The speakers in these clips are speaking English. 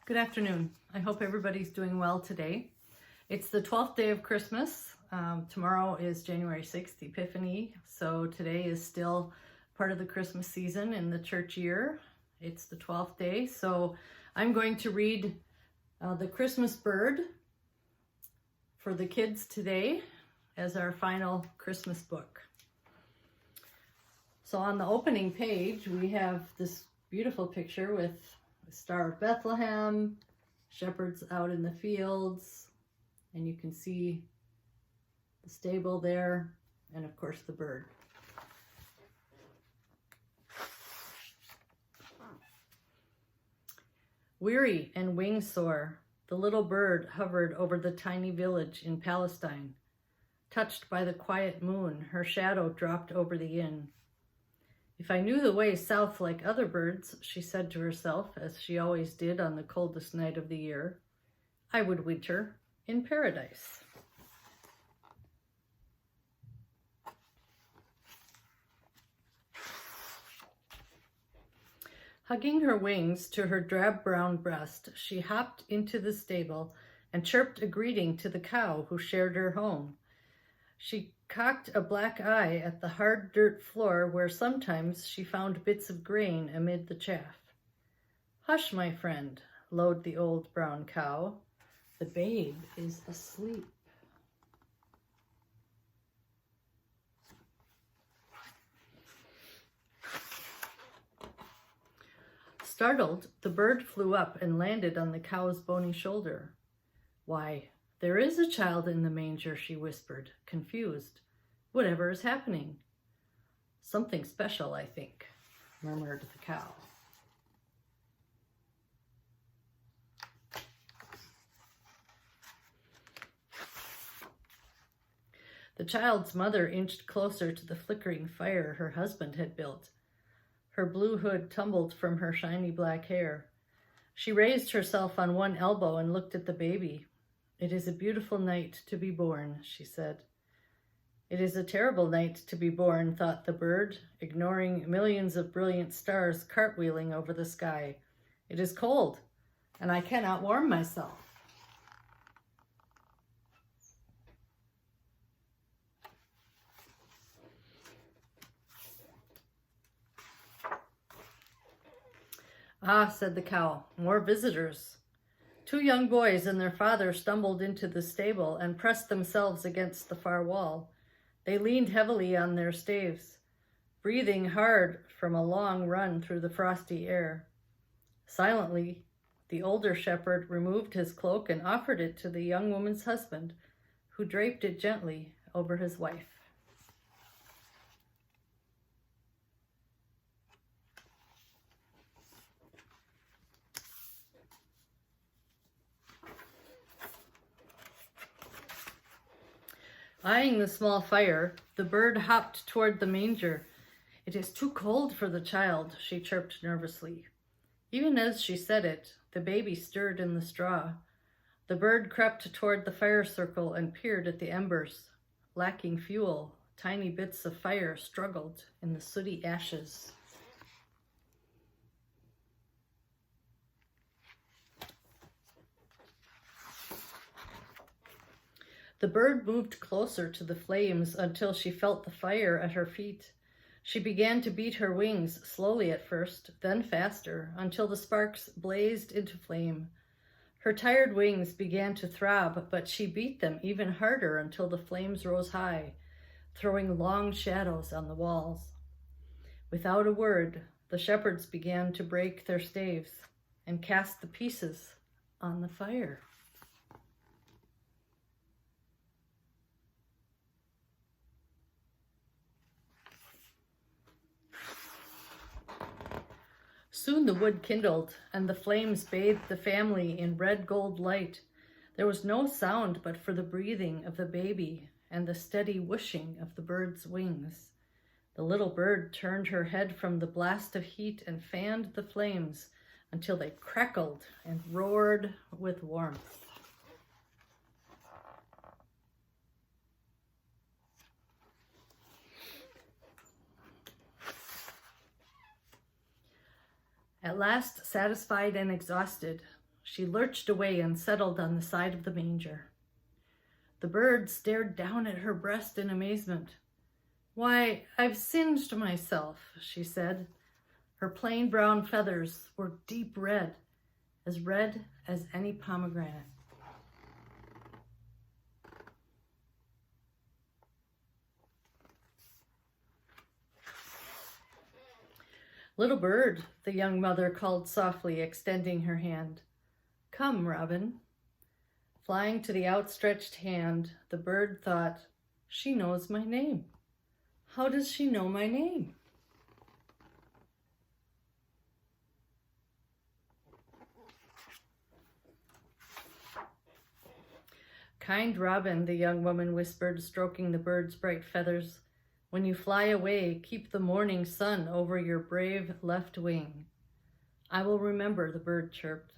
Good afternoon. I hope everybody's doing well today. It's the 12th day of Christmas. Tomorrow is January 6th, Epiphany. So today is still part of the Christmas season in the church year. It's the 12th day. So I'm going to read The Christmas Bird for the kids today as our final Christmas book. So on the opening page, we have this beautiful picture with the Star of Bethlehem, shepherds out in the fields, and you can see the stable there, and of course the bird. Weary and wing-sore, the little bird hovered over the tiny village in Palestine. Touched by the quiet moon, her shadow dropped over the inn. If I knew the way south like other birds, she said to herself, as she always did on the coldest night of the year, I would winter in paradise. Hugging her wings to her drab-brown breast, she hopped into the stable and chirped a greeting to the cow who shared her home. She cocked a black eye at the hard dirt floor where sometimes she found bits of grain amid the chaff. Hush, my friend, lowed the old brown cow. The babe is asleep. Startled, the bird flew up and landed on the cow's bony shoulder. Why, there is a child in the manger, she whispered, confused. Whatever is happening? Something special, I think, murmured the cow. The child's mother inched closer to the flickering fire her husband had built. Her blue hood tumbled from her shiny black hair. She raised herself on one elbow and looked at the baby. It is a beautiful night to be born, she said. It is a terrible night to be born, thought the bird, ignoring millions of brilliant stars cartwheeling over the sky. It is cold, and I cannot warm myself. Ah, said the cow, more visitors. Two young boys and their father stumbled into the stable and pressed themselves against the far wall. They leaned heavily on their staves, breathing hard from a long run through the frosty air. Silently, the older shepherd removed his cloak and offered it to the young woman's husband, who draped it gently over his wife. Eyeing the small fire, the bird hopped toward the manger. It is too cold for the child, she chirped nervously. Even as she said it, the baby stirred in the straw. The bird crept toward the fire circle and peered at the embers. Lacking fuel, tiny bits of fire struggled in the sooty ashes. The bird moved closer to the flames until she felt the fire at her feet. She began to beat her wings, slowly at first, then faster, until the sparks blazed into flame. Her tired wings began to throb, but she beat them even harder until the flames rose high, throwing long shadows on the walls. Without a word, the shepherds began to break their staves and cast the pieces on the fire. Soon the wood kindled, and the flames bathed the family in red gold light. There was no sound but for the breathing of the baby and the steady whooshing of the bird's wings. The little bird turned her head from the blast of heat and fanned the flames until they crackled and roared with warmth. At last, satisfied and exhausted, she lurched away and settled on the side of the manger. The bird stared down at her breast in amazement. "Why, I've singed myself," she said. Her plain brown feathers were deep red as any pomegranate. "Little bird," the young mother called softly, extending her hand. "Come, Robin." Flying to the outstretched hand, the bird thought, "She knows my name. How does she know my name?" "Kind Robin," the young woman whispered, stroking the bird's bright feathers, "when you fly away, keep the morning sun over your brave left wing." "I will remember," the bird chirped.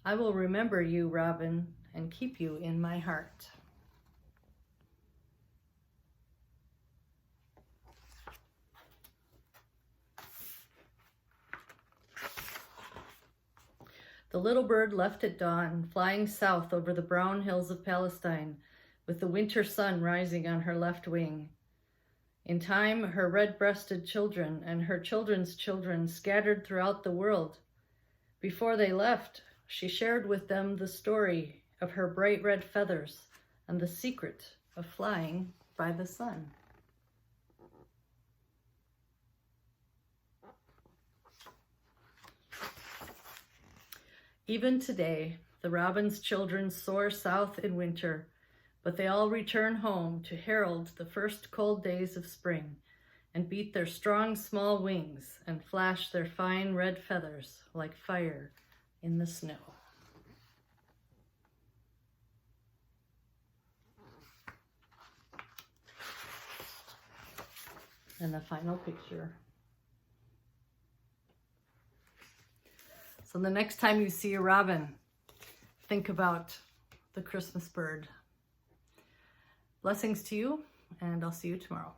"I will remember you, Robin, and keep you in my heart." The little bird left at dawn, flying south over the brown hills of Palestine, with the winter sun rising on her left wing. In time, her red-breasted children and her children's children scattered throughout the world. Before they left, she shared with them the story of her bright red feathers and the secret of flying by the sun. Even today, the robin's children soar south in winter, but they all return home to herald the first cold days of spring and beat their strong small wings and flash their fine red feathers like fire in the snow. And the final picture. So the next time you see a robin, think about the Christmas bird. Blessings to you, and I'll see you tomorrow.